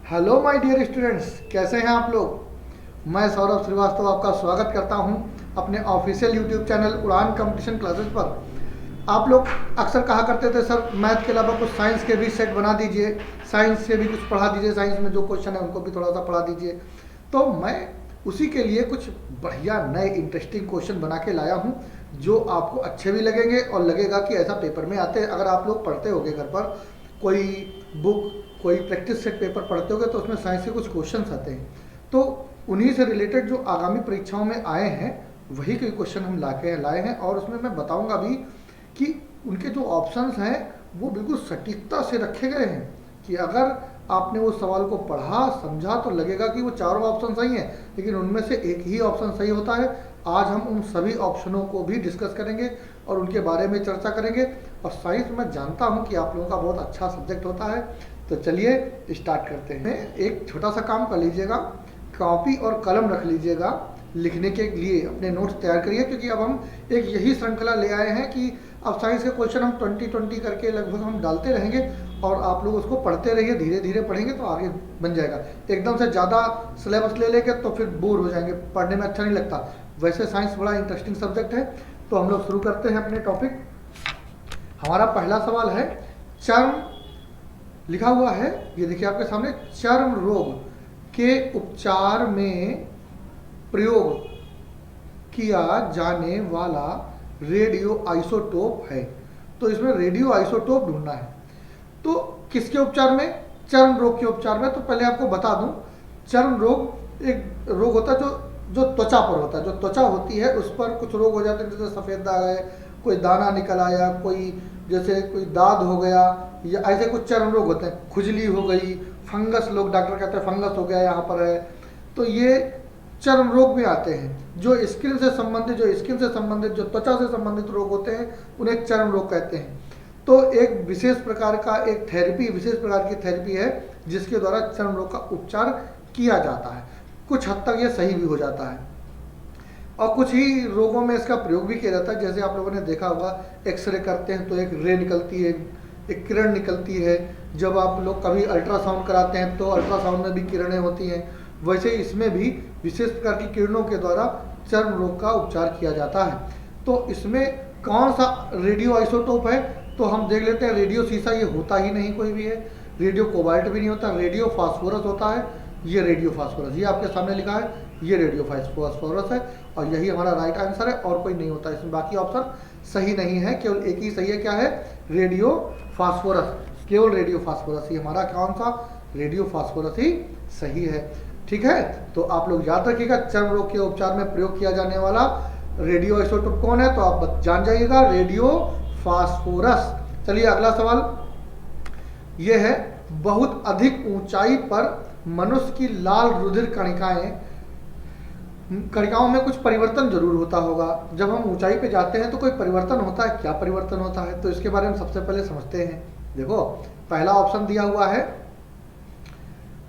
Hello my dear students, कैसे हैं आप लोग। मैं सौरभ श्रीवास्तव आपका स्वागत करता हूं अपने ऑफिशियल यूट्यूब चैनल उड़ान कंपटीशन क्लासेस पर। आप लोग अक्सर कहा करते थे सर मैथ के अलावा कुछ साइंस के भी सेट बना दीजिए, साइंस से भी कुछ पढ़ा दीजिए, साइंस में जो क्वेश्चन है उनको भी थोड़ा सा पढ़ा दीजिए। तो मैं उसी के लिए कुछ बढ़िया नए इंटरेस्टिंग क्वेश्चन बना के लाया हूँ जो आपको अच्छे भी लगेंगे और लगेगा कि ऐसा पेपर में आते हैं। अगर आप लोग पढ़ते होगे घर पर कोई बुक, कोई प्रैक्टिस सेट पेपर पढ़ते होगे तो उसमें साइंस के कुछ क्वेश्चंस आते हैं, तो उन्हीं से रिलेटेड जो आगामी परीक्षाओं में आए हैं वही कोई क्वेश्चन हम लाए हैं। और उसमें मैं बताऊंगा भी कि उनके जो ऑप्शंस हैं वो बिल्कुल सटीकता से रखे गए हैं कि अगर आपने वो सवाल को पढ़ा समझा तो लगेगा कि वो चारों ऑप्शन सही हैं, लेकिन उनमें से एक ही ऑप्शन सही होता है। आज हम उन सभी ऑप्शनों को भी डिस्कस करेंगे और उनके बारे में चर्चा करेंगे। और साइंस मैं जानता हूं कि आप लोगों का बहुत अच्छा सब्जेक्ट होता है, तो चलिए स्टार्ट करते हैं। एक छोटा सा काम कर लीजिएगा, कॉपी और कलम रख लीजिएगा लिखने के लिए, अपने नोट्स तैयार करिए, क्योंकि अब हम एक यही श्रृंखला ले आए हैं कि अब साइंस के क्वेश्चन हम 20-20 करके लगभग हम डालते रहेंगे और आप लोग उसको पढ़ते रहिए, धीरे धीरे पढ़ेंगे तो आगे बन जाएगा। एकदम से ज़्यादा सिलेबस ले लेंगे तो फिर बोर हो जाएंगे, पढ़ने में अच्छा नहीं लगता। वैसे साइंस बड़ा इंटरेस्टिंग सब्जेक्ट है, तो हम लोग शुरू करते हैं अपने टॉपिक। हमारा पहला सवाल है, चर्म लिखा हुआ है, ये देखिए आपके सामने, चर्म रोग के उपचार में प्रयोग किया जाने वाला रेडियो आइसोटोप है। तो इसमें रेडियो आइसोटोप ढूंढना है। तो किसके उपचार में? चर्म रोग के उपचार में। तो पहले आपको बता दूं, चर्म रोग एक रोग होता है जो त्वचा पर होता है। जो त्वचा होती है उस पर कुछ रोग हो जाते हैं, जैसे सफ़ेद दाग है, कोई दाना निकल आया, कोई जैसे कोई दाद हो गया, या ऐसे कुछ चर्म रोग होते हैं, खुजली हो गई, फंगस, लोग डॉक्टर कहते हैं फंगस हो गया यहाँ पर है, तो ये चर्म रोग में आते हैं। जो स्किन से संबंधित जो त्वचा से संबंधित रोग होते हैं उन्हें चर्म रोग कहते हैं। तो एक विशेष प्रकार की थेरेपी है जिसके द्वारा चर्म रोग का उपचार किया जाता है। कुछ हद तक ये सही भी हो जाता है और कुछ ही रोगों में इसका प्रयोग भी किया जाता है। जैसे आप लोगों ने देखा होगा, एक्सरे करते हैं तो एक रे निकलती है, एक किरण निकलती है। जब आप लोग कभी अल्ट्रासाउंड कराते हैं तो अल्ट्रासाउंड में भी किरणें होती हैं। वैसे इसमें भी विशेष प्रकार की किरणों के द्वारा चर्म रोग का उपचार किया जाता है। तो इसमें कौन सा रेडियो आइसोटोप है? तो हम देख लेते हैं। रेडियो सीसा ये होता ही नहीं कोई भी है, रेडियो कोबाल्ट भी नहीं होता, रेडियो फास्फोरस होता है। ये रेडियो फास्फोरस, ये आपके सामने लिखा है, ये रेडियो फास्फोरस है और यही हमारा राइट आंसर है और कोई नहीं होता इसमें। बाकी ऑप्शन सही नहीं है, केवल एक ही सही है। क्या है? रेडियो फास्फोरस, केवल रेडियो फास्फोरस ही हमारा, कौन सा? रेडियो फास्फोरस ही सही है। ठीक है, तो आप लोग याद रखिएगा, चर्म रोग के उपचार में प्रयोग किया जाने वाला रेडियो आइसोटोप कौन है, तो आप जान जाइएगा, रेडियो फास्फोरस। चलिए अगला सवाल यह है, बहुत अधिक ऊंचाई पर मनुष्य की लाल रुधिर कणिकाओं में कुछ परिवर्तन जरूर होता होगा। जब हम ऊंचाई पे जाते हैं तो कोई परिवर्तन होता है। क्या परिवर्तन होता है? तो इसके बारे में सबसे पहले समझते हैं। देखो, पहला ऑप्शन दिया हुआ है,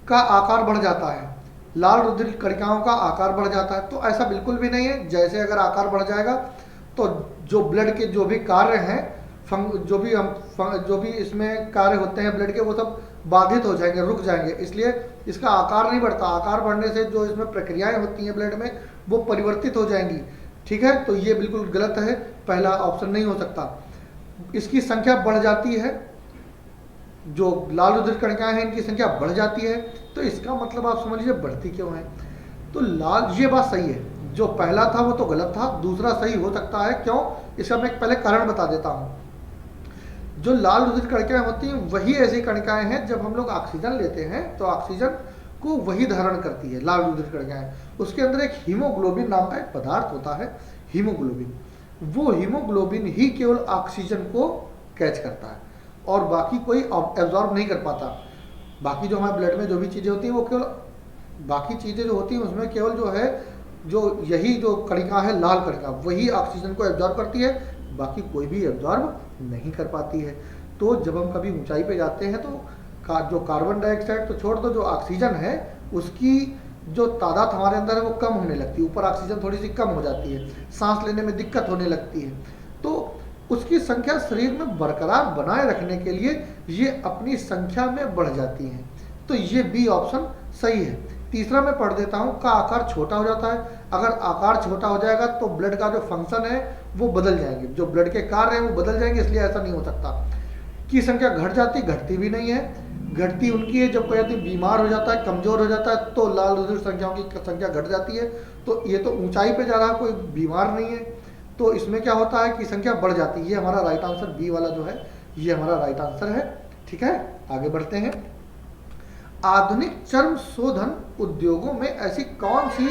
का आकार बढ़ जाता है, लाल रुधिर कणिकाओं का आकार बढ़ जाता है। तो ऐसा बिल्कुल भी नहीं है। जैसे अगर आकार बढ़ जाएगा तो जो ब्लड के जो भी कार्य हैं, जो भी इसमें कार्य होते हैं ब्लड के, वो सब बाधित हो जाएंगे, रुक जाएंगे। इसलिए इसका आकार नहीं बढ़ता। आकार बढ़ने से जो इसमें प्रक्रियाएं होती हैं ब्लड में वो परिवर्तित हो जाएंगी। ठीक है, तो ये बिल्कुल गलत है, पहला ऑप्शन नहीं हो सकता। इसकी संख्या बढ़ जाती है, जो लाल रुधिर कणिकाएं हैं इनकी संख्या बढ़ जाती है। तो इसका मतलब आप समझ लीजिए बढ़ती क्यों है। तो लाल, ये बात सही है, जो पहला था वो तो गलत था, दूसरा सही हो सकता है। क्यों? इसका मैं पहले कारण बता देता हूँ। जो लाल रुधिर कणिकाएं होती हैं वही ऐसी कणिकाएं हैं, जब हम लोग ऑक्सीजन लेते हैं तो ऑक्सीजन को वही धारण करती है लाल रुधिर कणिकाएं। उसके अंदर एक हीमोग्लोबिन नाम का एक पदार्थ होता है, हीमोग्लोबिन। वो हीमोग्लोबिन ही केवल ऑक्सीजन को कैच करता है और बाकी कोई एब्जॉर्ब नहीं कर पाता। बाकी जो हमारे ब्लड में जो भी चीज़ें होती हैं वो केवल, बाकी चीज़ें जो होती हैं उसमें केवल जो है, जो यही जो कणिका है लाल कणिका, वही ऑक्सीजन को एब्जॉर्ब करती है, बाकी कोई भी एब्जॉर्ब नहीं कर पाती है। तो जब हम कभी ऊंचाई पे जाते हैं तो जो कार्बन डाइऑक्साइड तो छोड़ दो, जो ऑक्सीजन है उसकी जो तादाद हमारे अंदर है वो कम होने लगती है। ऊपर ऑक्सीजन थोड़ी सी कम हो जाती है, सांस लेने में दिक्कत होने लगती है। तो उसकी संख्या शरीर में बरकरार बनाए रखने के लिए ये अपनी संख्या में बढ़ जाती हैं। तो ये बी ऑप्शन सही है। तीसरा मैं पढ़ देता हूँ, का आकार छोटा हो जाता है। अगर आकार छोटा हो जाएगा तो ब्लड का जो फंक्शन है वो बदल जाएंगे, जो ब्लड के कार्य हैं वो बदल जाएंगे, इसलिए ऐसा नहीं हो सकता। की संख्या घट जाती, घटती भी नहीं है। घटती उनकी है जब कोई आदमी बीमार हो जाता है, कमजोर हो जाता है, तो लाल रुधिर संख्याओं की संख्या घट जाती है। तो ये तो ऊंचाई पे जा रहा है, कोई बीमार नहीं है, तो इसमें क्या होता है कि संख्या बढ़ जाती है। ये हमारा राइट आंसर बी वाला जो है ये हमारा राइट आंसर है। ठीक है, आगे बढ़ते हैं। आधुनिक चर्म शोधन उद्योगों में ऐसी कौन सी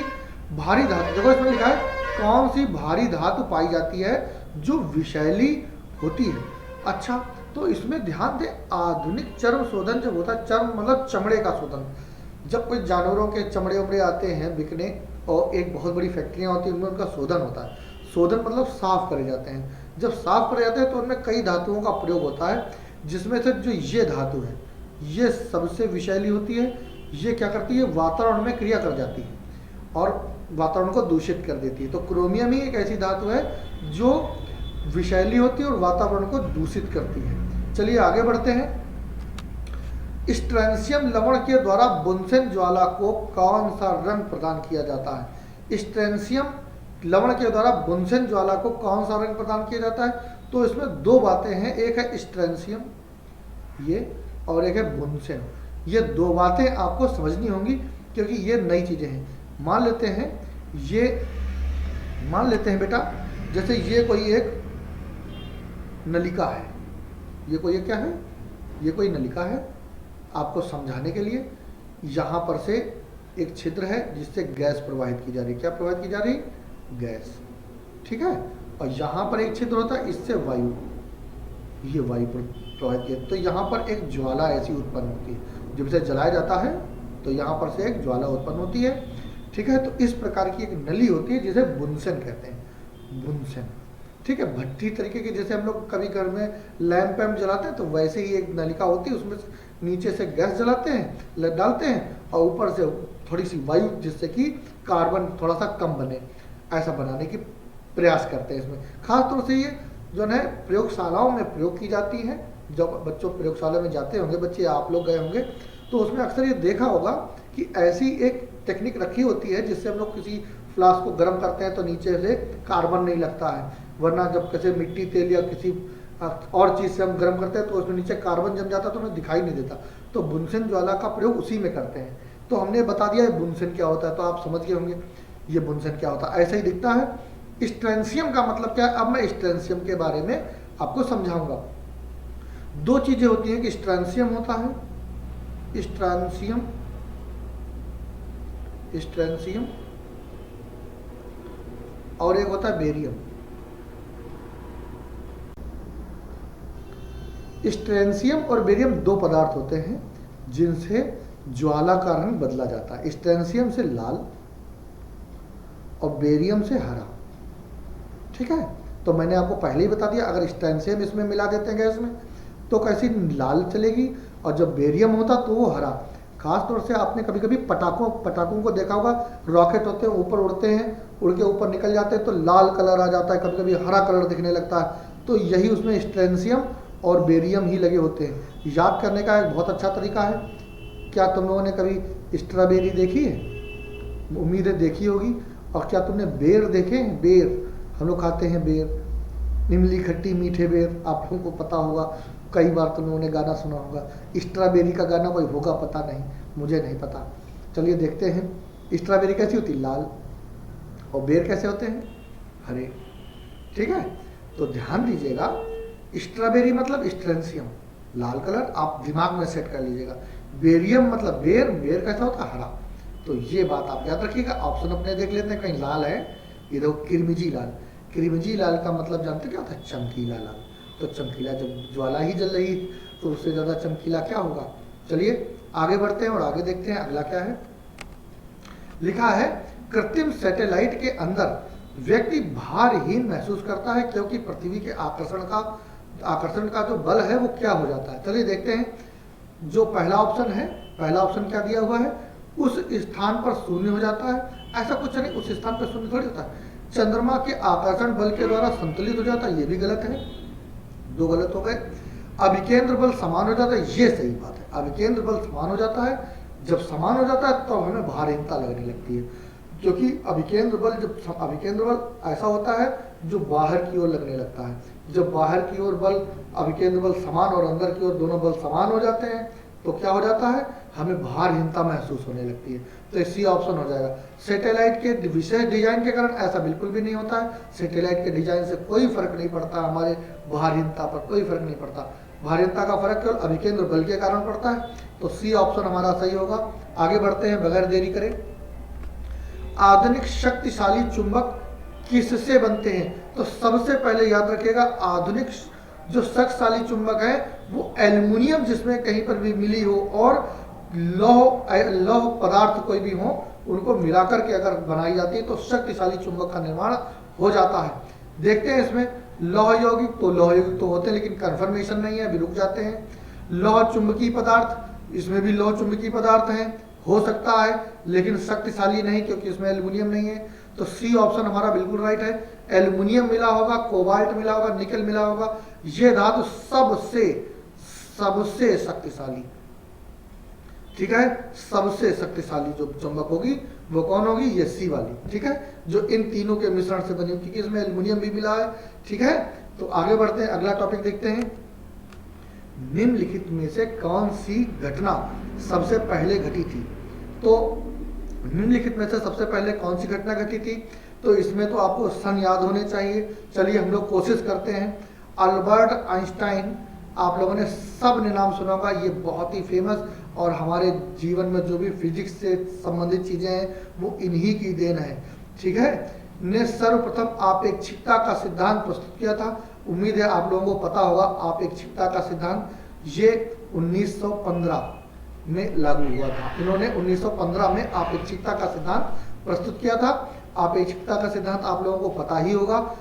भारी धातु, देखो इसमें लिखा है कौन सी भारी धातु पाई जाती है जो विषैली होती है। अच्छा, तो इसमें ध्यान दें, आधुनिक चर्म शोधन जब होता है, चर्म मतलब चमड़े का शोधन, जब कोई जानवरों के चमड़े उमड़े आते हैं बिकने और एक बहुत बड़ी फैक्ट्रियाँ होती हैं उनमें उनका शोधन होता है। शोधन मतलब साफ करे जाते हैं। जब साफ करे जाते हैं तो उनमें कई धातुओं का प्रयोग होता है, जिसमें से जो ये धातु है ये सबसे विषैली होती है। ये क्या करती है, वातावरण में क्रिया कर जाती है और वातावरण को दूषित कर देती है। तो क्रोमियम ही एक ऐसी धातु है जो विषैली होती है और वातावरण को दूषित करती है। चलिए आगे बढ़ते हैं। स्ट्रैंशियम लवण के द्वारा बुनसेन ज्वाला को कौन सा रंग प्रदान किया जाता है? स्ट्रैंशियम लवण के द्वारा बुनसेन ज्वाला को कौन सा रंग प्रदान किया जाता है? तो इसमें दो बातें हैं, एक है स्ट्रैंशियम ये और एक है बुनसेन। ये दो बातें आपको समझनी होंगी क्योंकि ये नई चीज़ें हैं। मान लेते हैं बेटा, जैसे ये कोई एक नलिका है, ये कोई एक क्या है, ये कोई नलिका है। आपको समझाने के लिए यहाँ पर से एक छिद्र है जिससे गैस प्रवाहित की जा रही है। क्या प्रवाहित की जा रही? गैस। ठीक है, और यहाँ पर एक छिद्र होता है, इससे वायु, ये वायु प्रवाहित किया। तो यहाँ पर एक ज्वाला ऐसी उत्पन्न होती है, जब इसे जलाया जाता है तो यहाँ पर से एक ज्वाला उत्पन्न होती है। ठीक है, तो इस प्रकार की एक नली होती है जिसे बुनसेन कहते हैं, बुनसेन। ठीक है, भट्टी तरीके की, जैसे हम लोग कभी घर में लैंप वैम्प जलाते हैं तो वैसे ही एक नलिका होती है, उसमें नीचे से गैस जलाते हैं, डालते हैं और ऊपर से थोड़ी सी वायु, जिससे कि कार्बन थोड़ा सा कम बने, ऐसा बनाने की प्रयास करते हैं। इसमें खास तौर से ये जो है प्रयोगशालाओं में प्रयोग की जाती है। जब बच्चों प्रयोगशाला में जाते होंगे बच्चे, आप लोग गए होंगे तो उसमें अक्सर ये देखा होगा कि ऐसी एक टेक्निक रखी होती है जिससे हम लोग किसी फ्लास्क को गर्म करते हैं तो नीचे से कार्बन नहीं लगता है, वरना जब किसी मिट्टी तेल या किसी और चीज़ से हम गर्म करते हैं तो उसमें नीचे कार्बन जम जाता है तो हमें दिखाई नहीं देता। तो बुनसेन ज्वाला का प्रयोग उसी में करते हैं। तो हमने बता दिया है बुनसेन क्या होता है, तो आप समझ गए होंगे ये बुनसेन क्या होता है। ऐसा ही दिखता है। स्ट्रैंशियम का मतलब क्या है? अब मैं स्ट्रैंशियम के बारे में आपको समझाऊंगा। दो चीजें होती हैं कि स्ट्रैंशियम होता है, स्ट्रैंशियम और एक होता है बेरियम। स्ट्रैंशियम और बेरियम दो पदार्थ होते हैं जिनसे ज्वाला का रंग बदला जाता है। स्ट्रैंशियम से लाल और बेरियम से हरा। ठीक है, तो मैंने आपको पहले ही बता दिया, अगर स्ट्रैंशियम इसमें मिला देते हैं गैस में तो कैसी लाल चलेगी, और जब बेरियम होता तो वो हरा। खास तौर से आपने कभी कभी पटाखों को देखा होगा, रॉकेट होते हैं ऊपर उड़ते हैं, उड़ के ऊपर निकल जाते हैं तो लाल कलर आ जाता है, कभी कभी हरा कलर दिखने लगता है। तो यही उसमें स्ट्रैंशियम और बेरियम ही लगे होते हैं। याद करने का एक बहुत अच्छा तरीका है। क्या तुम लोगों ने कभी स्ट्रॉबेरी देखी है? उम्मीद है देखी होगी। और क्या तुमने बेर देखे हैं? बेर हम लोग खाते हैं, बेर, इमली खट्टी मीठे बेर, आप लोगों को पता होगा। कई बार तुम लोगों ने गाना सुना होगा। स्ट्रॉबेरी का गाना कोई होगा, पता नहीं, मुझे नहीं पता। चलिए देखते हैं। स्ट्रॉबेरी कैसी होती? लाल। और बेर कैसे होते हैं? हरे। ठीक है, तो ध्यान दीजिएगा, स्ट्रॉबेरी मतलब स्ट्रैंशियम, लाल कलर, आप दिमाग में सेट कर लीजिएगा। बेरियम मतलब बेर, बेर कैसा होता है? हरा। तो ये बात आप याद रखिएगा। ऑप्शन अपने देख लेते हैं, कहीं लाल है, ये देखो किरमिजी लाल। किरमिजी लाल का मतलब जानते क्या होता है? चमकीला लाल। तो चमकीला, जब ज्वाला ही जल रही तो उससे ज़्यादा चमकीला क्या होगा? चलिए आगे बढ़ते हैं और आगे देखते हैं अगला क्या है। लिखा है कृत्रिम सैटेलाइट के अंदर व्यक्ति भारहीन महसूस करता है क्योंकि पृथ्वी के आकर्षण का जो बल है वो क्या हो जाता है। चलिए देखते हैं। जो पहला ऑप्शन है, पहला ऑप्शन क्या दिया हुआ है? उस स्थान पर शून्य हो जाता है। ऐसा कुछ नहीं, उस स्थान पर शून्य थोड़ी होता है। चंद्रमा के आकर्षण बल के द्वारा संतुलित हो जाता है, ये भी गलत है, दो गलत हो गए। अभिकेंद्र बल समान हो जाता है, ये सही बात है। अभिकेंद्र बल समान हो जाता है, जब समान हो जाता है तब हमें भारहीनता लगने लगती है, क्योंकि अभिकेंद्र बल ऐसा होता है जो बाहर की ओर लगने लगता है। जब बाहर की ओर बल, अभिकेंद्र बल समान और अंदर की ओर दोनों बल समान हो जाते हैं तो क्या हो जाता है, हमें भारहीनता महसूस होने लगती है। तो सी ऑप्शन हो जाएगा। सैटेलाइट के विशेष डिजाइन के कारण ऐसा बिल्कुल भी नहीं होता है। सैटेलाइट के डिजाइन से कोई फर्क नहीं पड़ता, हमारे भारहीनता पर कोई फर्क नहीं पड़ता। भारहीनता का फर्क केवल अभिकेंद्र बल के कारण पड़ता है। तो सी ऑप्शन हमारा सही होगा। आगे बढ़ते हैं बगैर देरी करे। आधुनिक शक्तिशाली चुंबक किससे बनते हैं? तो सबसे पहले याद रखिएगा, आधुनिक जो शक्तिशाली चुंबक है वो एल्युमिनियम जिसमें कहीं पर भी मिली हो और लौह पदार्थ कोई भी हो, उनको मिलाकर के अगर बनाई जाती है तो शक्तिशाली चुंबक का निर्माण हो जाता है। देखते हैं इसमें लौह यौगिक तो होते हैं, लेकिन कंफर्मेशन नहीं है, अभी रुक जाते हैं। लौह चुंबकीय पदार्थ, इसमें भी लौह चुंबकीय पदार्थ हैं, हो सकता है लेकिन शक्तिशाली नहीं, क्योंकि इसमें एल्युमिनियम नहीं है। तो सी ऑप्शन हमारा बिल्कुल राइट है। एल्युमिनियम मिला होगा, कोबाल्ट मिला होगा, निकल मिला होगा, ये धातु सबसे शक्तिशाली, ठीक है, सबसे शक्तिशाली जो चुंबक होगी वो कौन होगी, ये सी वाली, ठीक है, जो इन तीनों के मिश्रण से बनी, क्योंकि इसमें एल्युमिनियम भी मिला है, ठीक है। तो आगे बढ़ते हैं, अगला टॉपिक देखते हैं। निम्नलिखित में से कौन सी घटना सबसे पहले घटी थी? तो निम्नलिखित में से सबसे पहले कौन सी घटना घटी थी? तो इसमें तो आपको सन याद होने चाहिए। चलिए हम लोग कोशिश करते हैं। अल्बर्ट आइंस्टाइन, आप लोगों ने सब ने नाम सुना होगा, ये बहुत ही फेमस और हमारे जीवन में जो भी फिजिक्स से संबंधित चीज़ें हैं वो इन्हीं की देन है, ठीक है। ने सर्वप्रथम आपेक्षिकता का सिद्धांत प्रस्तुत किया था। उम्मीद है आप लोगों को पता होगा आपेक्षिकता का सिद्धांत, ये 1915 में लागू हुआ था। इन्होंने 1915 में आपेक्षिकता का सिद्धांत प्रस्तुत किया था। आपेक्षिकता का सिद्धांत आप लोगों को पता ही होगा,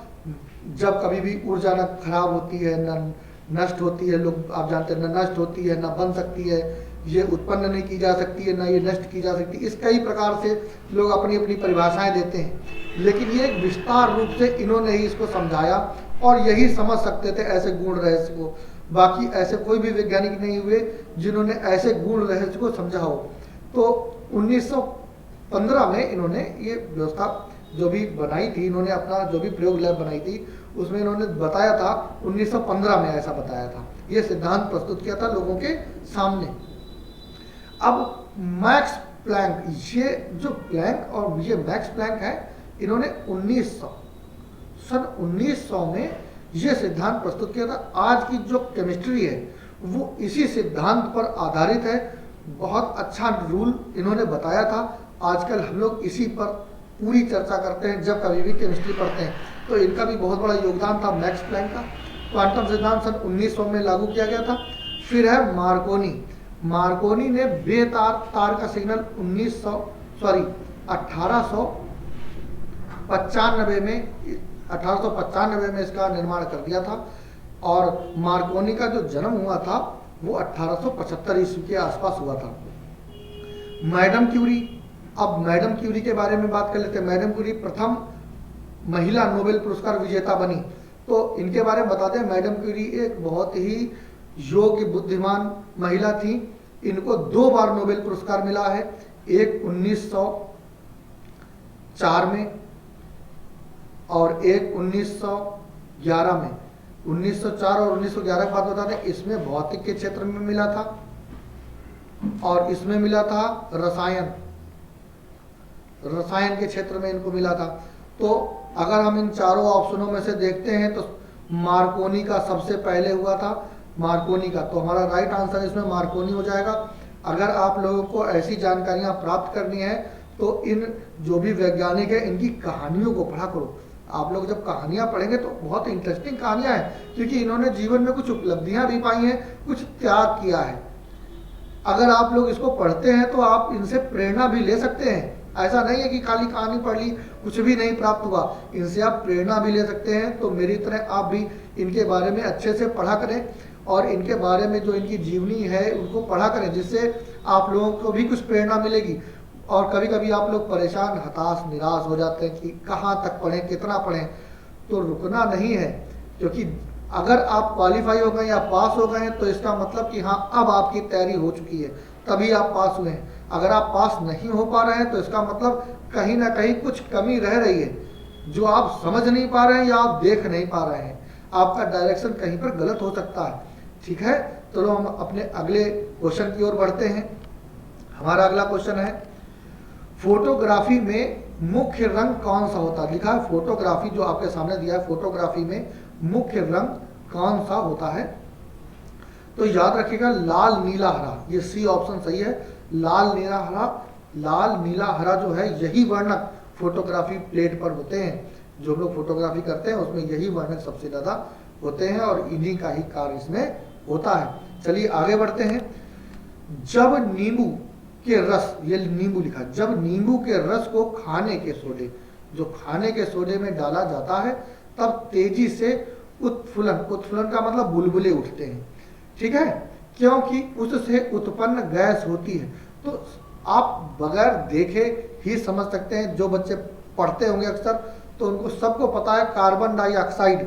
जब कभी भी ऊर्जा न खराब होती है न नष्ट होती है, लोग आप जानते हैं, न नष्ट होती है न बन सकती है, ये उत्पन्न नहीं की जा सकती है, न ये नष्ट की जा सकती है, इस कई प्रकार से लोग अपनी अपनी परिभाषाएं देते हैं। लेकिन ये एक विस्तार रूप से इन्होंने ही इसको समझाया और यही समझ सकते थे ऐसे गूढ़ रहस्य को। बाकी ऐसे कोई भी वैज्ञानिक नहीं हुए जिन्होंने ऐसे गूढ़ रहस्य को समझा हो। तो 1915 में इन्होंने ये व्यवस्था जो भी बनाई थी, इन्होंने अपना जो भी प्रयोग लैब बनाई थी उसमें इन्होंने बताया था, 1915 में ऐसा बताया था, ये सिद्धांत प्रस्तुत किया था लोगों के सामने। अब मैक्स प्लैंक, ये जो प्लैंक और ये मैक्स प्लैंक है, इन्होंने 1900 में ये सिद्धांत प्रस्तुत किया था। आज की जो केमिस्ट्री है वो इसी सिद्धांत पर आधारित है। बहुत अच्छा रूल इन्होंने बताया था। आजकल हम लोग इसी पर पूरी चर्चा करते हैं जब कभी भी केमिस्ट्री पढ़ते हैं। तो इनका भी बहुत बड़ा योगदान था मैक्स प्लैंक का। क्वांटम सिद्धांत सन 1900 में लागू किया गया था। फिर है मार्कोनी। मार्कोनी ने बेतार तार का सिग्नल 1895 में इसका निर्माण कर दिया था। और मार्कोनी का जो जन्म हुआ था वो 1875 ईस्वी के आसपास हुआ था। मैडम क्यूरी, अब मैडम क्यूरी के बारे में बात कर लेते हैं। मैडम क्यूरी प्रथम महिला नोबेल पुरस्कार विजेता बनी। तो इनके बारे में बताते हैं। मैडम क्यूरी एक बहुत ही योग्य बुद्धिमान महिला थी। इनको 2 बार नोबेल पुरस्कार मिला है, एक 1904 में और एक 1911 में। 1904 और 1911 की बात बताते हैं। इसमें भौतिक के क्षेत्र में मिला था और इसमें मिला था रसायन के क्षेत्र में इनको मिला था। तो अगर हम इन चारों ऑप्शनों में से देखते हैं तो मार्कोनी का सबसे पहले हुआ था, मार्कोनी का। तो हमारा राइट आंसर इसमें मार्कोनी हो जाएगा। अगर आप लोगों को ऐसी जानकारियां प्राप्त करनी है तो इन जो भी वैज्ञानिक है इनकी कहानियों को पढ़ा करो। आप लोग जब कहानियां पढ़ेंगे तो बहुत इंटरेस्टिंग कहानियां हैं, क्योंकि इन्होंने जीवन में कुछ उपलब्धियां भी पाई हैं, कुछ त्याग किया है। अगर आप लोग इसको पढ़ते हैं तो आप इनसे प्रेरणा भी ले सकते हैं। ऐसा नहीं है कि खाली कहानी पढ़ ली कुछ भी नहीं प्राप्त हुआ, इनसे आप प्रेरणा भी ले सकते हैं। तो मेरी तरह आप भी इनके बारे में अच्छे से पढ़ा करें और इनके बारे में जो इनकी जीवनी है उनको पढ़ा करें, जिससे आप लोगों को भी कुछ प्रेरणा मिलेगी। और कभी कभी आप लोग परेशान, हताश, निराश हो जाते हैं कि कहाँ तक पढ़ें, कितना पढ़ें। तो रुकना नहीं है, क्योंकि अगर आप क्वालिफाई हो गए या पास हो गए हैं तो इसका मतलब कि हाँ अब आपकी तैयारी हो चुकी है, तभी आप पास हुए हैं। अगर आप पास नहीं हो पा रहे हैं तो इसका मतलब कहीं ना कहीं कुछ कमी रह रही है जो आप समझ नहीं पा रहे हैं या आप देख नहीं पा रहे हैं। आपका डायरेक्शन कहीं पर गलत हो सकता है। ठीक है, तो हम अपने अगले क्वेश्चन की ओर बढ़ते हैं। हमारा अगला क्वेश्चन है, फोटोग्राफी में मुख्य रंग कौन सा होता है? लिखा है फोटोग्राफी, जो आपके सामने दिया है, फोटोग्राफी में मुख्य रंग कौन सा होता है? तो याद रखिएगा लाल नीला हरा, ये सी ऑप्शन सही है। लाल नीला हरा, लाल नीला हरा जो है यही वर्णक फोटोग्राफी प्लेट पर होते हैं। जो लोग फोटोग्राफी करते हैं उसमें यही वर्णक सबसे ज़्यादा होते हैं और इन्हीं का ही कार्य इसमें होता है। चलिए आगे बढ़ते हैं। जब नींबू के रस, ये नींबू लिखा, जब नींबू के रस को खाने के सोडे, जो खाने के सोडे में डाला जाता है तब तेजी से उत्फुलन, उत्फुलन का मतलब बुलबुले उठते हैं। ठीक है, क्योंकि उससे उत्पन्न गैस होती है। तो आप बगैर देखे ही समझ सकते हैं, जो बच्चे पढ़ते होंगे अक्सर तो उनको सबको पता है कार्बन डाइऑक्साइड,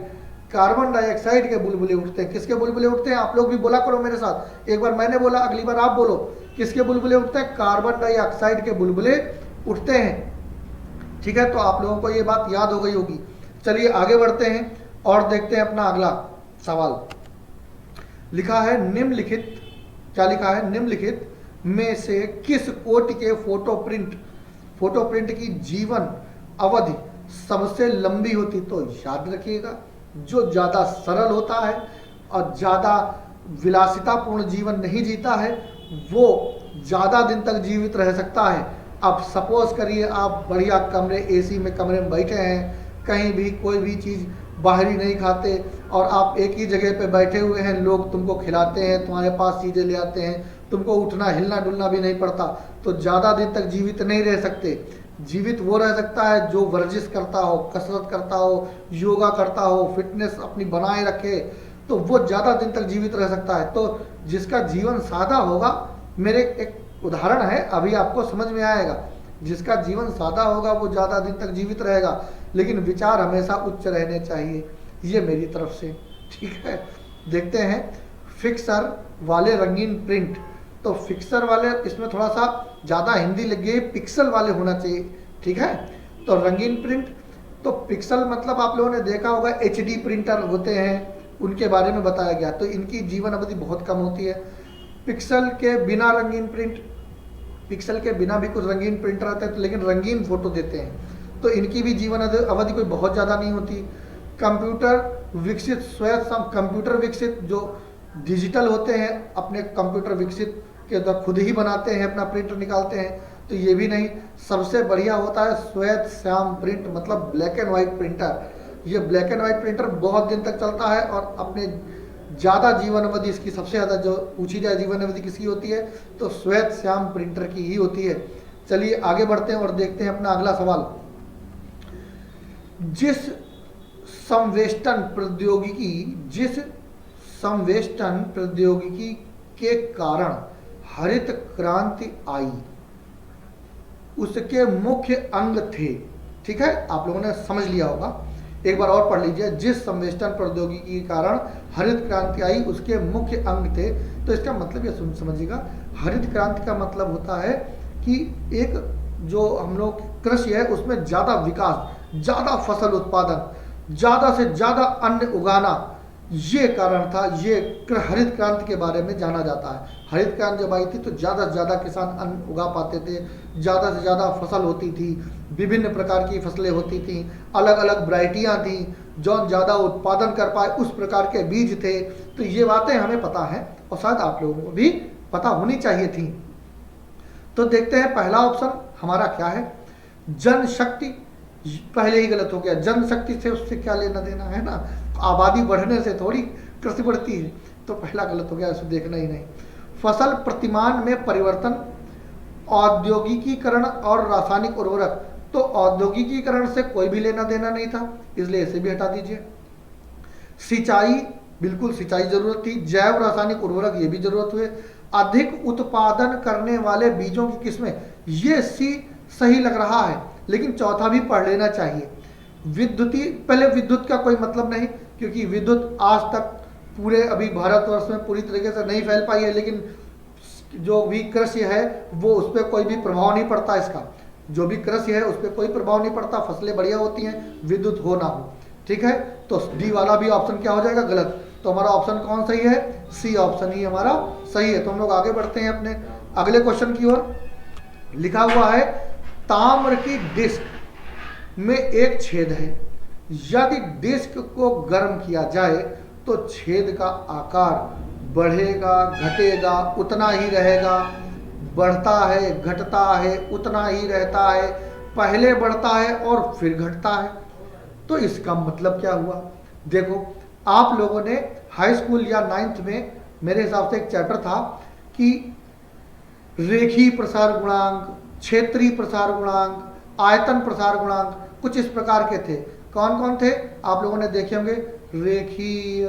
कार्बन डाइऑक्साइड के बुलबुले उठते हैं। किसके बुलबुले उठते हैं? आप लोग भी बोला करो मेरे साथ, एक बार मैंने बोला अगली बार आप बोलो। किसके बुलबुले उठते हैं? कार्बन डाइऑक्साइड के बुलबुले उठते हैं। ठीक है, तो आप लोगों को ये बात याद हो गई होगी। चलिए आगे बढ़ते हैं और देखते हैं अपना अगला सवाल। लिखा है निम्नलिखित, क्या लिखा है? निम्नलिखित में से किस कोटि के फोटो प्रिंट की जीवन अवधि सबसे लंबी होती? तो याद रखिएगा जो ज़्यादा सरल होता है और ज़्यादा विलासितापूर्ण जीवन नहीं जीता है वो ज़्यादा दिन तक जीवित रह सकता है। अब सपोज करिए आप बढ़िया कमरे, एसी में कमरे में बैठे हैं, कहीं भी कोई भी चीज़ बाहरी नहीं खाते और आप एक ही जगह पे बैठे हुए हैं, लोग तुमको खिलाते हैं, तुम्हारे पास चीज़ें ले आते हैं, तुमको उठना हिलना डुलना भी नहीं पड़ता, तो ज़्यादा दिन तक जीवित नहीं रह सकते। जीवित वो रह सकता है जो वर्जिश करता हो, कसरत करता हो, योगा करता हो, फिटनेस अपनी बनाए रखे, तो वो ज़्यादा दिन तक जीवित रह सकता है। तो जिसका जीवन सादा होगा, मेरे एक उदाहरण है अभी आपको समझ में आएगा, जिसका जीवन सादा होगा वो ज़्यादा दिन तक जीवित रहेगा, लेकिन विचार हमेशा उच्च रहने चाहिए, ये मेरी तरफ से। ठीक है, देखते हैं फिक्सर वाले रंगीन प्रिंट। तो फिक्सर वाले, इसमें थोड़ा सा ज़्यादा हिंदी लग गई, पिक्सल वाले होना चाहिए। ठीक है, तो रंगीन प्रिंट, तो पिक्सल मतलब आप लोगों ने देखा होगा HD प्रिंटर होते हैं, उनके बारे में बताया गया, तो इनकी जीवन अवधि बहुत कम होती है। पिक्सल के बिना रंगीन प्रिंट, पिक्सल के बिना भी कुछ रंगीन प्रिंटर आते हैं, तो लेकिन रंगीन फोटो देते हैं, तो इनकी भी जीवन अवधि कोई बहुत ज़्यादा नहीं होती। कंप्यूटर विकसित, स्वयं कंप्यूटर विकसित जो डिजिटल होते हैं, अपने कंप्यूटर विकसित के अंदर खुद ही बनाते हैं, अपना प्रिंटर निकालते हैं, तो ये भी नहीं। सबसे बढ़िया होता है श्वेत श्याम प्रिंट, मतलब ब्लैक एंड वाइट प्रिंटर। ये ब्लैक एंड वाइट प्रिंटर बहुत दिन तक चलता है और अपने ज़्यादा जीवन अवधि इसकी सबसे ज़्यादा जो पूछी जाए जीवन अवधि किसकी होती है, तो श्वेत श्याम प्रिंटर की ही होती है। चलिए आगे बढ़ते हैं और देखते हैं अपना अगला सवाल। जिस संवेष्टन प्रौद्योगिकी के कारण हरित क्रांति आई, उसके मुख्य अंग थे। ठीक है, आप लोगों ने समझ लिया होगा, एक बार और पढ़ लीजिए। जिस संवेष्टन प्रौद्योगिकी के कारण हरित क्रांति आई उसके मुख्य अंग थे, तो इसका मतलब ये समझिएगा, हरित क्रांति का मतलब होता है कि एक जो हम लोग कृषि है उसमें ज़्यादा विकास, ज़्यादा फसल उत्पादन, ज़्यादा से ज़्यादा अन्न उगाना, ये कारण था। ये हरित क्रांति के बारे में जाना जाता है। हरित क्रांति जब आई थी तो ज़्यादा से ज़्यादा किसान अन्न उगा पाते थे, ज़्यादा से ज़्यादा फसल होती थी, विभिन्न प्रकार की फसलें होती थी, अलग अलग वैरायटियाँ थी, जो ज़्यादा उत्पादन कर पाए उस प्रकार के बीज थे। तो ये बातें हमें पता है और शायद आप लोगों को भी पता होनी चाहिए थी। तो देखते हैं पहला ऑप्शन हमारा क्या है, जनशक्ति। पहले ही गलत हो गया, जनशक्ति से उससे क्या लेना देना है ना, आबादी बढ़ने से थोड़ी कृषि बढ़ती है, तो पहला गलत हो गया, इसे देखना ही नहीं। फसल प्रतिमान में परिवर्तन, औद्योगिकीकरण और रासायनिक उर्वरक, तो औद्योगिकीकरण से कोई भी लेना देना नहीं था, इसलिए इसे भी हटा दीजिए। सिंचाई, बिल्कुल सिंचाई जरूरत थी। जैव रासायनिक उर्वरक, ये भी जरूरत हुए। अधिक उत्पादन करने वाले बीजों की किस्में, ये सी सही लग रहा है, लेकिन चौथा भी पढ़ लेना चाहिए। विद्युती, पहले विद्युत का कोई मतलब नहीं, क्योंकि विद्युत आज तक पूरे अभी भारतवर्ष में पूरी तरीके से नहीं फैल पाई है, लेकिन जो भी कृषि है वो उस पर कोई भी प्रभाव नहीं पड़ता। इसका जो भी कृषि है उस पर कोई प्रभाव नहीं पड़ता, फसलें बढ़िया होती हैं, विद्युत हो ना हो। ठीक है, तो डी वाला भी ऑप्शन क्या हो जाएगा, गलत। तो हमारा ऑप्शन कौन सही है, सी ऑप्शन ही हमारा सही है। तो हम लोग आगे बढ़ते हैं अपने अगले क्वेश्चन की ओर। लिखा हुआ है ताम्र की डिस्क में एक छेद है, यदि डिस्क को गर्म किया जाए तो छेद का आकार बढ़ेगा घटेगा उतना ही रहेगा, बढ़ता है घटता है उतना ही रहता है, पहले बढ़ता है और फिर घटता है। तो इसका मतलब क्या हुआ, देखो आप लोगों ने हाई स्कूल या 9th में मेरे हिसाब से एक चैप्टर था कि रेखीय प्रसार गुणांक, क्षेत्रीय प्रसार गुणांक, आयतन प्रसार गुणांक, कुछ इस प्रकार के थे। कौन कौन थे आप लोगों ने देखे होंगे, रेखीय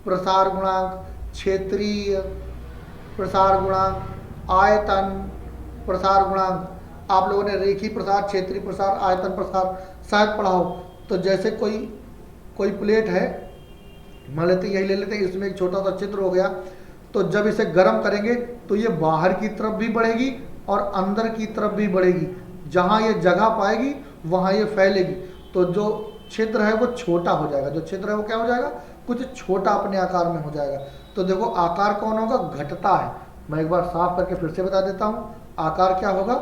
प्रसार गुणांक, क्षेत्रीय प्रसार गुणांक, आयतन प्रसार गुणांक। आप लोगों ने रेखीय प्रसार, क्षेत्रीय प्रसार, आयतन प्रसार शायद पढ़ा हो। तो जैसे कोई प्लेट है, मान लेते यही ले लेते हैं, इसमें एक छोटा सा छिद्र हो गया, तो जब इसे गर्म करेंगे तो ये बाहर की तरफ भी बढ़ेगी और अंदर की तरफ भी बढ़ेगी। जहाँ ये जगह पाएगी वहाँ ये फैलेगी, तो जो छिद्र है वो छोटा हो जाएगा, जो छिद्र है वो क्या हो जाएगा, कुछ छोटा अपने आकार में हो जाएगा। तो देखो आकार कौन होगा, घटता है। मैं एक बार साफ करके फिर से बता देता हूँ, आकार क्या होगा,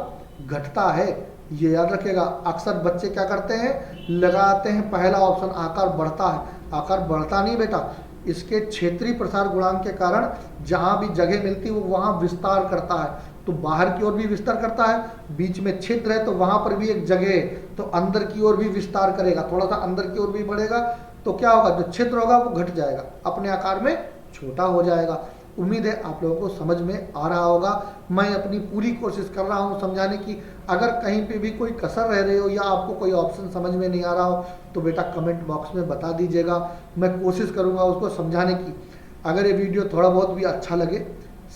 घटता है। ये याद रखिएगा। अक्सर बच्चे क्या करते हैं, लगाते हैं पहला ऑप्शन, आकार बढ़ता है। आकार बढ़ता नहीं बेटा, इसके क्षेत्रीय प्रसार गुणांक के कारण जहाँ भी जगह मिलती है वो वहाँ विस्तार करता है। तो बाहर की ओर भी विस्तार करता है, बीच में छिद्र है तो वहाँ पर भी एक जगह है, तो अंदर की ओर भी विस्तार करेगा, थोड़ा सा अंदर की ओर भी बढ़ेगा। तो क्या होगा, जो छिद्र होगा वो घट जाएगा, अपने आकार में छोटा हो जाएगा। उम्मीद है आप लोगों को समझ में आ रहा होगा। मैं अपनी पूरी कोशिश कर रहा हूँ समझाने की। अगर कहीं पे भी कोई कसर रह रही हो या आपको कोई ऑप्शन समझ में नहीं आ रहा हो तो बेटा कमेंट बॉक्स में बता दीजिएगा, मैं कोशिश करूँगा उसको समझाने की। अगर ये वीडियो थोड़ा बहुत भी अच्छा लगे,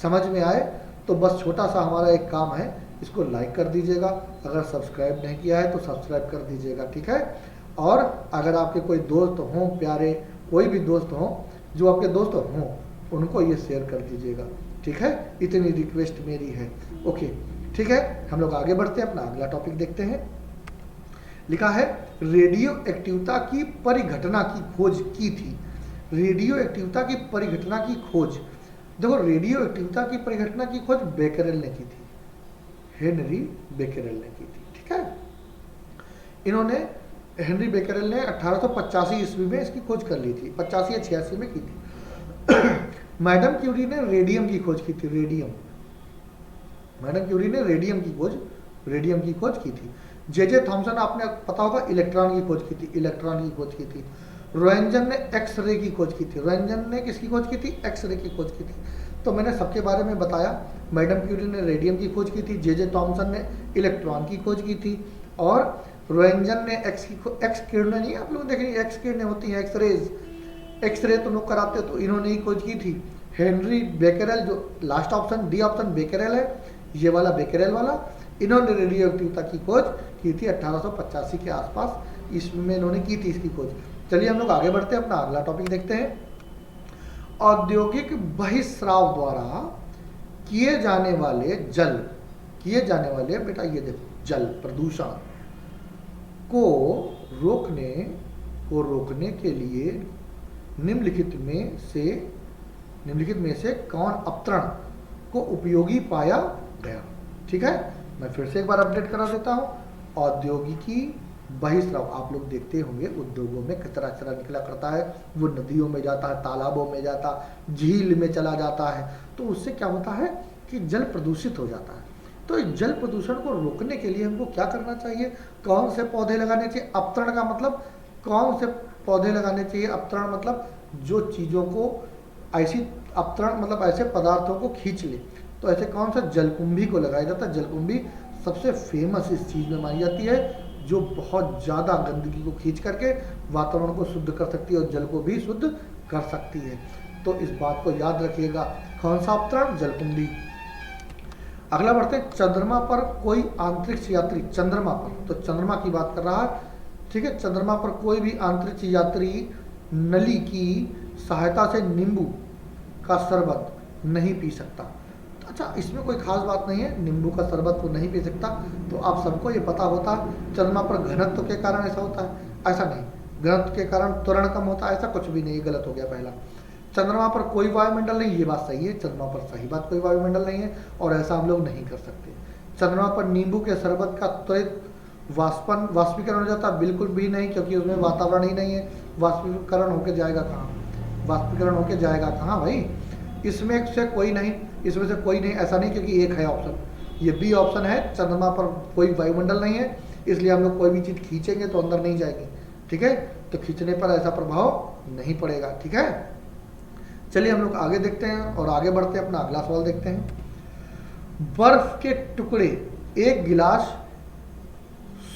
समझ में आए, तो बस छोटा सा हमारा एक काम है, इसको लाइक कर दीजिएगा। अगर सब्सक्राइब नहीं किया है तो सब्सक्राइब कर दीजिएगा, ठीक है। और अगर आपके कोई दोस्त हों, प्यारे कोई भी दोस्त हों जो आपके दोस्त हों, उनको ये शेयर कर दीजिएगा, ठीक है। इतनी रिक्वेस्ट मेरी है, ओके ठीक है। हम लोग आगे बढ़ते हैं, अपना अगला टॉपिक देखते हैं। लिखा है रेडियो एक्टिवता की परिघटना की खोज की थी। रेडियो एक्टिवता की परिघटना की खोज, देखो रेडियो एक्टिवता की परिघटना की खोज बेकरेल ने की थी, हेनरी बेकरेल ने की थी, ठीक है। इन्होंने, हेनरी बेकरेल ने 1885 ईस्वी में इसकी खोज कर ली थी, 85 या 86 में की थी। मैडम क्यूरी ने रेडियम की खोज की थी, रेडियम, मैडम क्यूरी ने रेडियम की खोज की थी। जे थॉमसन, आपने पता होगा, इलेक्ट्रॉन की खोज की थी, इलेक्ट्रॉन की खोज की थी। रोएंजन ने एक्सरे की खोज की थी, रोएंजन ने किसकी खोज की थी, एक्सरे की खोज की थी। तो मैंने सबके बारे में बताया। मैडम क्यूरी ने रेडियम की खोज की थी, जे थॉमसन ने इलेक्ट्रॉन की खोज की थी, और रोएंजन ने एक्स किरणें, नहीं आप लोग देखेंगे एक्स किरणें होती हैं, एक्सरेज, एक्सरे तो लोग कराते हो, तो इन्होंने ही खोज की थी। हेनरी बेकरेल, जो last option D option Becquerel है, ये वाला बेकरेल वाला, इन्होंने रेडियो एक्टिवता की खोज की थी 1885 के आसपास, इसमें इन्होंने की थी इसकी खोज। चलिए हम लोग आगे बढ़ते हैं, अपना अगला टॉपिक देखते हैं। औद्योगिक बहिस्राव द्वारा किए जाने वाले बेटा ये देखो जल प्रदूषण को रोकने के लिए निम्नलिखित में से कौन अपतरण को उपयोगी पाया गया, ठीक है। मैं फिर से एक बार अपडेट करा देता हूँ। औद्योगिकी बहिस्राव, आप लोग देखते होंगे उद्योगों में कचरा निकला करता है, वो नदियों में जाता है, तालाबों में जाता, झील में चला जाता है, तो उससे क्या होता है कि जल प्रदूषित हो जाता है। तो इस जल प्रदूषण को रोकने के लिए हमको क्या करना चाहिए, कौन से पौधे लगाने चाहिए। अपतरण का मतलब कौन से पौधे लगाने चाहिए, अपतरण मतलब जो चीज़ों को ऐसी, अपतरण मतलब ऐसे पदार्थों को खींच ले, तो ऐसे कौन सा, जलकुंभी को लगाया जाता है। जलकुंभी सबसे फेमस इस चीज़ में मानी जाती है, जो बहुत ज़्यादा गंदगी को खींच करके वातावरण को शुद्ध कर सकती है और जल को भी शुद्ध कर सकती है। तो इस बात को याद रखिएगा, कौन सा अपतरण, जलकुंभी। अगला बढ़ते हैं, चंद्रमा पर कोई अंतरिक्ष यात्री, चंद्रमा पर, तो चंद्रमा की बात कर रहा है, ठीक है। चंद्रमा पर कोई भी अंतरिक्ष यात्री नली की सहायता से नींबू का शरबत नहीं पी सकता। अच्छा, इसमें कोई खास बात नहीं है, नींबू का शरबत वो नहीं पी सकता, तो आप सबको ये पता होता है। चंद्रमा पर घनत्व के कारण ऐसा होता है, ऐसा नहीं, घनत्व के कारण त्वरण कम होता है, ऐसा कुछ भी नहीं, गलत हो गया पहला। चंद्रमा पर कोई वायुमंडल नहीं, ये बात सही है, चंद्रमा पर सही बात, कोई वायुमंडल नहीं है और ऐसा हम लोग नहीं कर सकते। चंद्रमा पर नींबू के शरबत का त्वरित वाष्पीकरण हो जाता है, बिल्कुल भी नहीं, क्योंकि उसमें वातावरण ही नहीं है, वाष्पीकरण होके जाएगा कहाँ, वाष्पीकरण होके जाएगा कहाँ भाई। इसमें से कोई नहीं, इसमें से कोई नहीं, ऐसा नहीं, क्योंकि एक है ऑप्शन, ये बी ऑप्शन है, चंद्रमा पर कोई वायुमंडल नहीं है, इसलिए हम लोग कोई भी चीज़ खींचेंगे तो अंदर नहीं जाएगी, ठीक है, तो खींचने पर ऐसा प्रभाव नहीं पड़ेगा, ठीक है। चलिए हम लोग आगे देखते हैं और आगे बढ़ते हैं, अपना अगला सवाल देखते हैं। बर्फ के टुकड़े एक गिलास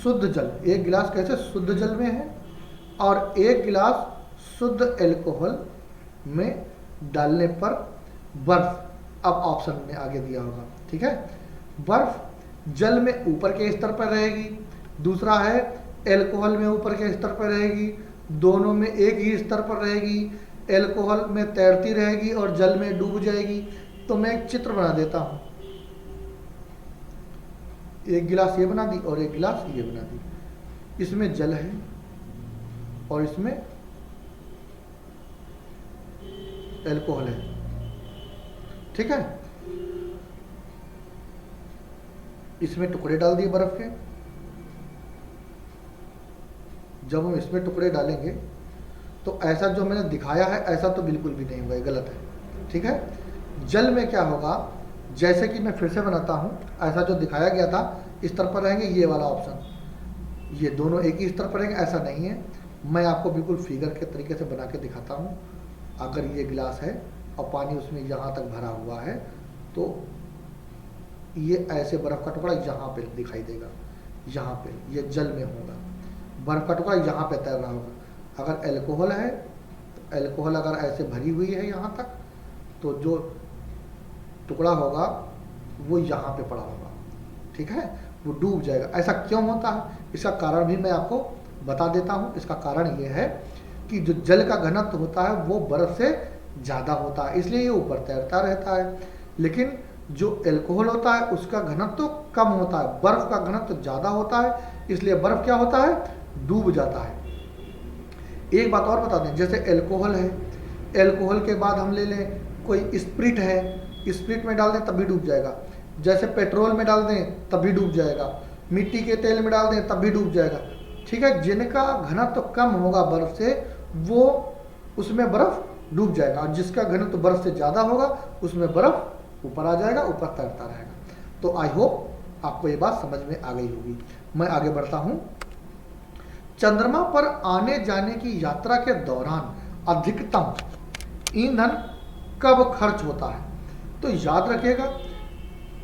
शुद्ध जल, एक गिलास कैसे शुद्ध जल में है और एक गिलास शुद्ध अल्कोहल में डालने पर बर्फ, अब ऑप्शन में आगे दिया होगा, ठीक है। बर्फ जल में ऊपर के स्तर पर रहेगी, दूसरा है अल्कोहल में ऊपर के स्तर पर रहेगी, दोनों में एक ही स्तर पर रहेगी, अल्कोहल में तैरती रहेगी और जल में डूब जाएगी। तो मैं एक चित्र बना देता हूँ, एक गिलास ये बना दी और एक गिलास ये बना दी, इसमें जल है और इसमें अल्कोहल है, ठीक है। इसमें टुकड़े डाल दिए बर्फ के, जब हम इसमें टुकड़े डालेंगे तो ऐसा जो मैंने दिखाया है ऐसा तो बिल्कुल भी नहीं होगा, गलत है, ठीक है। जल में क्या होगा, जैसे कि मैं फिर से बनाता हूँ, ऐसा जो दिखाया गया था इस स्तर पर रहेंगे, ये वाला ऑप्शन, ये दोनों एक ही स्तर पर रहेंगे, ऐसा नहीं है। मैं आपको बिल्कुल फिगर के तरीके से बना के दिखाता हूँ। अगर ये गिलास है और पानी उसमें यहाँ तक भरा हुआ है तो ये ऐसे बर्फ़ का टुकड़ा यहाँ पे दिखाई देगा, यहाँ पे ये जल में होगा, बर्फ़ का टुकड़ा यहाँ पे तैर रहा होगा। अगर अल्कोहल है तो अल्कोहल अगर ऐसे भरी हुई है यहाँ तक, तो जो टुकड़ा होगा वो यहाँ पे पड़ा होगा, ठीक है, वो डूब जाएगा। ऐसा क्यों होता है, इसका कारण भी मैं आपको बता देता हूँ। इसका कारण ये है कि जो जल का घनत्व होता है वो बर्फ़ से ज़्यादा होता है, इसलिए ये ऊपर तैरता रहता है। लेकिन जो अल्कोहल होता है उसका घनत्व कम होता है, बर्फ़ का घनत्व ज़्यादा होता है, इसलिए बर्फ़ क्या होता है, डूब जाता है। एक बात और बता दें, जैसे अल्कोहल है, अल्कोहल के बाद हम ले लें कोई स्प्रिट है, स्प्रिट में डाल दें तब भी डूब जाएगा, जैसे पेट्रोल में डाल दें तब भी डूब जाएगा, मिट्टी के तेल में डाल दें तब भी डूब जाएगा, ठीक है। जिनका घनत्व कम होगा बर्फ़ से वो उसमें बर्फ़ डूब जाएगा, और जिसका घनत्व बर्फ़ से ज़्यादा होगा उसमें बर्फ़ ऊपर आ जाएगा, ऊपर तैरता रहेगा। तो आई होप आपको ये बात समझ में आ गई होगी। मैं आगे बढ़ता हूँ। चंद्रमा पर आने जाने की यात्रा के दौरान अधिकतम ईंधन कब खर्च होता है, तो याद रखिएगा,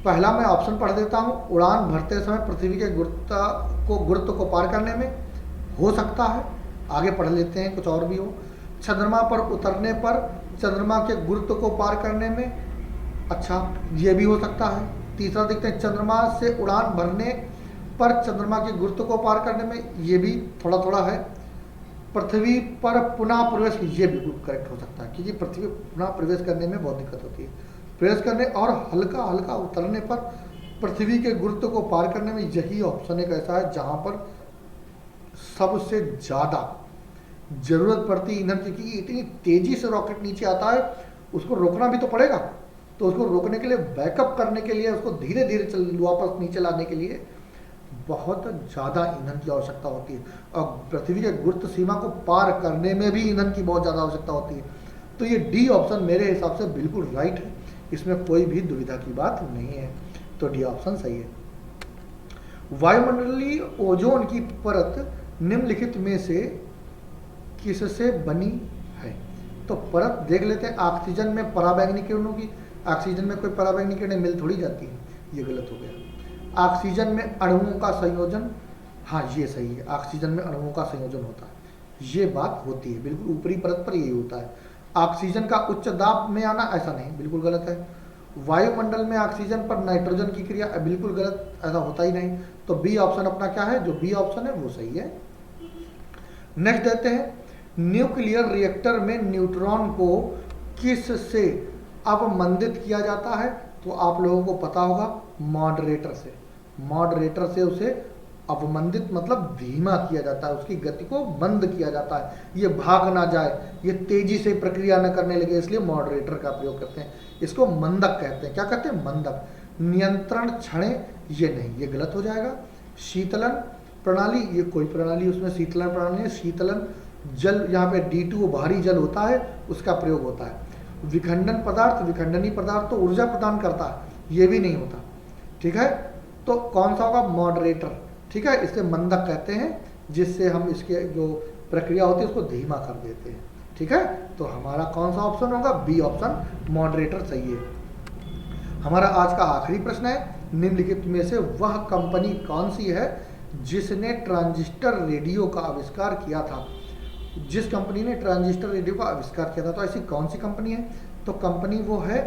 पहला मैं ऑप्शन पढ़ देता हूँ। उड़ान भरते समय पृथ्वी के गुरुत्व को पार करने में हो सकता है, आगे पढ़ लेते हैं, कुछ और भी हो। चंद्रमा पर उतरने पर चंद्रमा के गुरुत्व को पार करने में, अच्छा ये भी हो सकता है। तीसरा देखते हैं, चंद्रमा से उड़ान भरने पर चंद्रमा के गुरुत्व को पार करने में, ये भी थोड़ा थोड़ा है। पृथ्वी पर पुनः प्रवेश, ये बिल्कुल करेक्ट हो सकता है, क्योंकि पृथ्वी पुनः प्रवेश करने में बहुत दिक्कत होती है, प्रवेश करने और हल्का हल्का उतरने पर पृथ्वी के गुरुत्व को पार करने में। यही ऑप्शन एक ऐसा है जहाँ पर सबसे ज़्यादा ज़रूरत पड़ती है ईंधन की, क्योंकि इतनी तेज़ी से रॉकेट नीचे आता है, उसको रोकना भी तो पड़ेगा। तो उसको रोकने के लिए, बैकअप करने के लिए, उसको धीरे धीरे वापस नीचे लाने के लिए बहुत ज़्यादा ईंधन की आवश्यकता होती है, और पृथ्वी के गुरुत्व सीमा को पार करने में भी ईंधन की बहुत ज़्यादा आवश्यकता होती है। तो ये डी ऑप्शन मेरे हिसाब से बिल्कुल राइट है, इसमें कोई भी दुविधा की बात नहीं है, तो डी ऑप्शन सही है। वायुमंडलीय ओजोन की परत निम्नलिखित में से किससे बनी है, तो परत देख लेते हैं। ऑक्सीजन में पराबैंगनी किरणों की, ऑक्सीजन में कोई पराबैंगनी किरणें मिल थोड़ी जाती हैं, ये गलत हो गया। ऑक्सीजन में अणुओं का संयोजन, हाँ ये सही है, ऑक्सीजन में अणुओं का संयोजन होता है, ये बात होती है, बिल्कुल ऊपरी परत पर यही होता है। ऑक्सीजन का उच्च दाब में आना, ऐसा नहीं, बिल्कुल गलत है। वायुमंडल में ऑक्सीजन पर नाइट्रोजन की क्रिया, बिल्कुल गलत, ऐसा होता ही नहीं। तो बी ऑप्शन अपना क्या है, जो बी ऑप्शन है वो सही है। नेक्स्ट देते हैं, न्यूक्लियर रिएक्टर में न्यूट्रॉन को किस से अवमंदित किया जाता है? तो आप लोगों को पता होगा, मॉडरेटर से। मॉडरेटर से उसे अवमंदित मतलब धीमा किया जाता है, उसकी गति को मंद किया जाता है, ये भाग ना जाए, ये तेजी से प्रक्रिया न करने लगे, इसलिए मॉडरेटर का प्रयोग करते हैं। इसको मंदक कहते हैं। क्या कहते हैं? मंदक। नियंत्रण छड़ें, ये नहीं, ये गलत हो जाएगा। शीतलन प्रणाली, ये कोई प्रणाली उसमें शीतलन प्रणाली है। शीतलन जल, यहाँ पे D2 भारी जल होता है, उसका प्रयोग होता है। विखंडन पदार्थ, विखंडनी पदार्थ तो ऊर्जा प्रदान करता है, ये भी नहीं होता। ठीक है, तो कौन सा होगा? मॉडरेटर। ठीक है, इसे मंदक कहते हैं, जिससे हम इसके जो प्रक्रिया होती है उसको धीमा कर देते हैं। ठीक है, तो हमारा कौन सा ऑप्शन होगा? बी ऑप्शन, मॉडरेटर सही है। हमारा आज का आखिरी प्रश्न है, निम्नलिखित में से वह कंपनी कौन सी है जिसने ट्रांजिस्टर रेडियो का आविष्कार किया था? जिस कंपनी ने ट्रांजिस्टर रेडियो का आविष्कार किया था, तो ऐसी कौन सी कंपनी है? तो कंपनी वो है,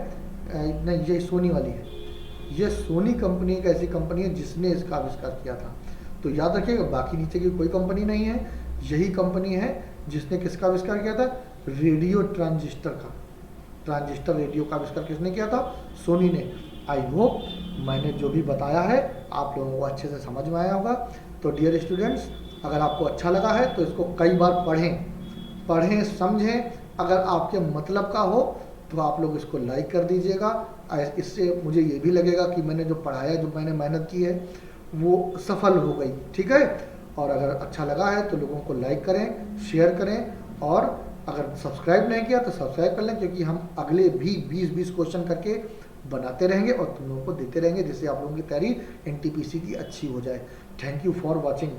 नहीं, ये सोनी वाली है। ये सोनी कंपनी एक ऐसी कंपनी है जिसने इसका आविष्कार किया था। तो याद रखिएगा, बाकी नीचे की कोई कंपनी नहीं है, यही कंपनी है जिसने किसका आविष्कार किया था? रेडियो ट्रांजिस्टर का। ट्रांजिस्टर रेडियो का आविष्कार किसने किया था? सोनी ने। आई होप मैंने जो भी बताया है आप लोगों को अच्छे से समझ में आया होगा। तो डियर स्टूडेंट्स, अगर आपको अच्छा लगा है तो इसको कई बार पढ़ें, समझें। अगर आपके मतलब का हो तो आप लोग इसको लाइक कर दीजिएगा। इससे मुझे ये भी लगेगा कि मैंने जो पढ़ाया, जो मैंने मेहनत की है, वो सफल हो गई। ठीक है, और अगर अच्छा लगा है तो लोगों को लाइक करें, शेयर करें, और अगर सब्सक्राइब नहीं किया तो सब्सक्राइब कर लें, क्योंकि हम अगले भी 20-20 क्वेश्चन करके बनाते रहेंगे और तुम लोगों को देते रहेंगे, जिससे आप लोगों की तैयारी NTPC की अच्छी हो जाए। Thank you for watching.